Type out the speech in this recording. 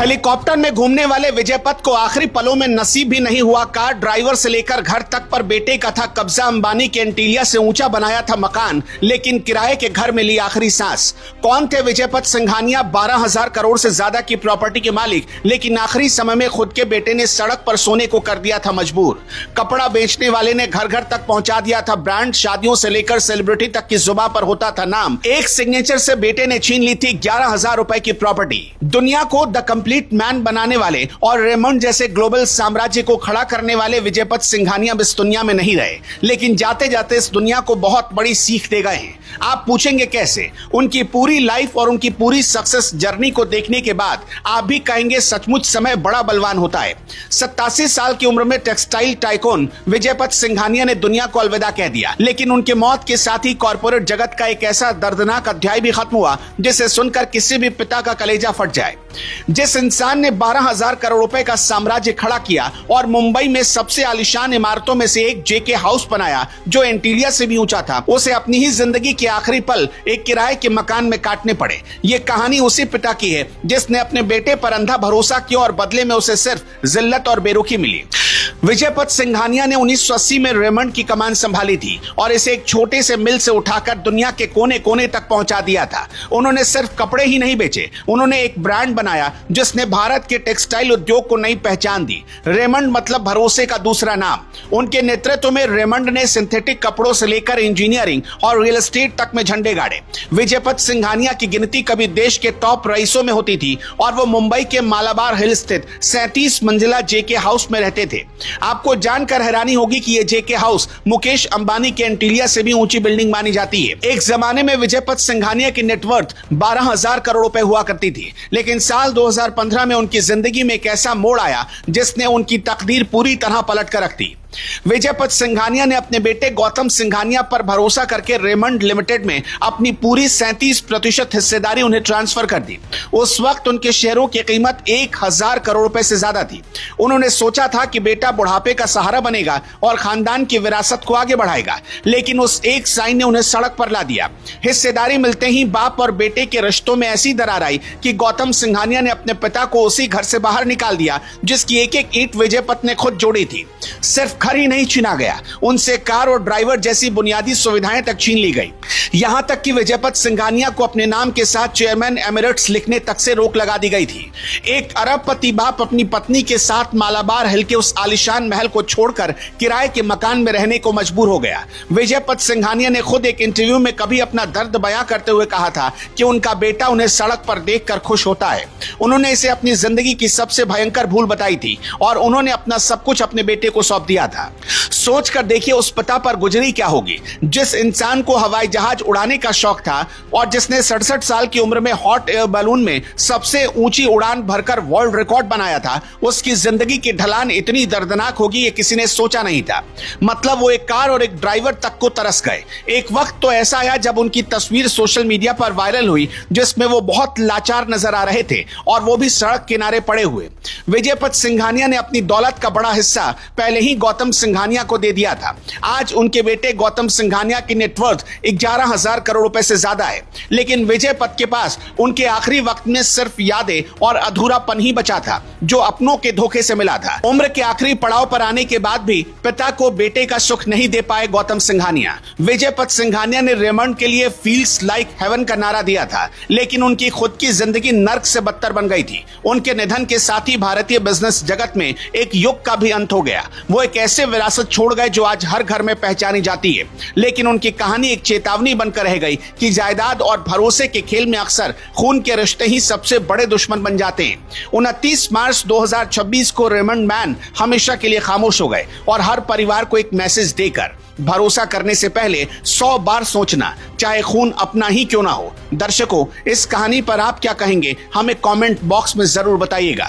Helicopter में घूमने वाले विजय पथ को आखिरी पलों में नसीब भी नहीं हुआ कार ड्राइवर से लेकर घर तक पर बेटे का था कब्जा। अंबानी के एंटीलिया से ऊंचा बनाया था मकान, लेकिन किराए के घर में ली आखिरी सांस। कौन थे विजय पथ सिंघानिया? 12,000 करोड़ से ज्यादा की प्रॉपर्टी के मालिक, लेकिन आखिरी समय में खुद के बेटे ने सड़क पर सोने को कर दिया था मजबूर। कपड़ा बेचने वाले ने घर घर तक पहुंचा दिया था ब्रांड, शादियों से लेकर सेलिब्रिटी तक की जुबान पर होता था नाम। एक सिग्नेचर से बेटे ने छीन ली थी 11,000 रुपए की प्रॉपर्टी। दुनिया को द कंप्लीट मैन बनाने वाले और रेमंड जैसे ग्लोबल साम्राज्य को खड़ा करने वाले विजय पथ सिंघानिया इस दुनिया में नहीं रहे, लेकिन जाते जाते इस दुनिया को बहुत बड़ी सीख दे गए हैं। आप पूछेंगे कैसे? उनकी पूरी लाइफ और उनकी पूरी सक्सेस जर्नी को देखने के बाद आप भी कहेंगे सचमुच समय बड़ा बलवान होता है। 87 साल की उम्र में टेक्सटाइल टाइकून विजय पथ सिंघानिया ने दुनिया को अलविदा कह दिया, लेकिन उनके मौत के साथ ही कॉर्पोरेट जगत का एक ऐसा दर्दनाक अध्याय भी खत्म हुआ जिसे सुनकर किसी भी पिता का कलेजा फट जाए। जिस इंसान ने 12,000 करोड़ रुपए का साम्राज्य खड़ा किया और मुंबई में सबसे आलीशान इमारतों में से एक जेके हाउस बनाया जो एंटीलिया से भी ऊंचा था, उसे अपनी ही जिंदगी के आखिरी पल एक किराए के मकान में काटने पड़े। ये कहानी उसी पिता की है जिसने अपने बेटे पर अंधा भरोसा किया और बदले में उसे सिर्फ जिल्लत और बेरुखी मिली। विजय पथ सिंघानिया ने 1980 में रेमंड की कमान संभाली थी और इसे एक छोटे से मिल से उठाकर दुनिया के कोने कोने तक पहुंचा दिया था। उन्होंने सिर्फ कपड़े ही नहीं बेचे, उन्होंने एक ब्रांड बनाया जिसने भारत के टेक्सटाइल उद्योग को नई पहचान दी। रेमंड मतलब भरोसे का दूसरा नाम। उनके नेतृत्व में रेमंड ने सिंथेटिक कपड़ों से लेकर इंजीनियरिंग और रियल एस्टेट तक में झंडे गाड़े। विजय पथ सिंघानिया की गिनती कभी देश के टॉप रईसों में होती थी और वो मुंबई के मालाबार हिल स्थित 37 मंजिला जेके हाउस में रहते थे। आपको जानकर हैरानी होगी कि यह जेके हाउस मुकेश अंबानी के एंटीलिया से भी ऊंची बिल्डिंग मानी जाती है। एक जमाने में विजय पथ सिंघानिया की नेटवर्थ 12,000 करोड़ रुपए हुआ करती थी, लेकिन साल 2015 में उनकी जिंदगी में एक ऐसा मोड़ आया जिसने उनकी तकदीर पूरी तरह पलट कर रख दी। विजय पथ सिंघानिया ने अपने बेटे गौतम सिंघानिया पर भरोसा करके रेमंड लिमिटेड में अपनी पूरी 37% हिस्सेदारी उन्हें ट्रांसफर कर दी। उस वक्त उनके शेयरों की कीमत 1,000 करोड़ रुपए से ज्यादा थी। उन्होंने सोचा था कि बेटा बुढ़ापे का सहारा बनेगा और खानदान की विरासत को आगे बढ़ाएगा, लेकिन उस एक साइन ने उन्हें सड़क पर ला दिया। हिस्सेदारी मिलते ही बाप और बेटे के रिश्तों में ऐसी दरार आई कि गौतम सिंघानिया ने अपने पिता को उसी घर से बाहर निकाल दिया जिसकी एक एक ईंट विजय पथ ने खुद जोड़ी थी। सिर्फ घर ही नहीं छीना गया, उनसे कार और ड्राइवर जैसी बुनियादी सुविधाएं तक छीन ली गई। यहां तक कि विजय पथ सिंघानिया को अपने नाम के साथ चेयरमैन एमिरेट्स लिखने तक से रोक लगा दी गई थी। एक अरबपति बाप अपनी पत्नी के साथ मालाबार हिल के उस आलीशान महल को छोड़कर किराए के मकान में रहने को मजबूर हो गया। विजय पथ सिंघानिया ने खुद एक इंटरव्यू में कभी अपना दर्द बयां करते हुए कहा था कि उनका बेटा उन्हें सड़क पर देखकर खुश होता है। उन्होंने इसे अपनी जिंदगी की सबसे भयंकर भूल बताई थी और उन्होंने अपना सब कुछ अपने बेटे को सौंप दिया था। सोच कर देखिए उस पिता पर गुजरी क्या होगी जिस इंसान को हवाई जहाज उड़ाने का शौक था और जिसने 67 साल की उम्र में हॉट एयर बैलून में सबसे ऊंची उड़ान भरकर वर्ल्ड रिकॉर्ड बनाया था। उसकी जिंदगी की ढलान इतनी दर्दनाक होगी ये किसी ने सोचा नहीं था। मतलब वो एक कार और एक ड्राइवर तक को तरस गए। एक वक्त तो ऐसा आया जब उनकी तस्वीर सोशल मीडिया पर वायरल हुई जिसमें वो बहुत लाचार नजर आ रहे थे और वो भी सड़क किनारे पड़े हुए। विजय पथ सिंघानिया ने अपनी दौलत का बड़ा हिस्सा पहले ही गौतम सिंघानिया को दे दिया था। आज उनके बेटे गौतम सिंघानिया की नेटवर्थ 11,000 करोड़ रुपए से ज्यादा है, लेकिन विजय पथ के पास उनके आखिरी वक्त में सिर्फ यादें और अधूरापन ही बचा था जो अपनों के धोखे से मिला था। उम्र के आखिरी पड़ाव पर आने के बाद भी पिता को बेटे का सुख नहीं दे पाए गौतम सिंघानिया। विजय पथ सिंघानिया ने रेमंड के लिए फील्स लाइक हेवन का नारा दिया था, लेकिन उनकी खुद की जिंदगी नर्क से बदतर बन गई थी। उनके निधन के साथ ही भारतीय बिजनेस जगत में एक युग का भी अंत हो गया। वो एक ऐसे विरासत छोड़ गए जो आज हर घर में पहचानी जाती है, लेकिन उनकी कहानी एक चेतावनी बनकर रह गई कि जायदाद और भरोसे के खेल में अक्सर खून के रिश्ते ही सबसे बड़े दुश्मन बन जाते हैं। 29 मार्च 2026 को रेमंड मैन हमेशा के लिए खामोश हो गए और हर परिवार को एक मैसेज देकर भरोसा करने से पहले 100 बार सोचना, चाहे खून अपना ही क्यों ना हो। दर्शकों, इस कहानी पर आप क्या कहेंगे? हमें कमेंट बॉक्स में जरूर बताइएगा।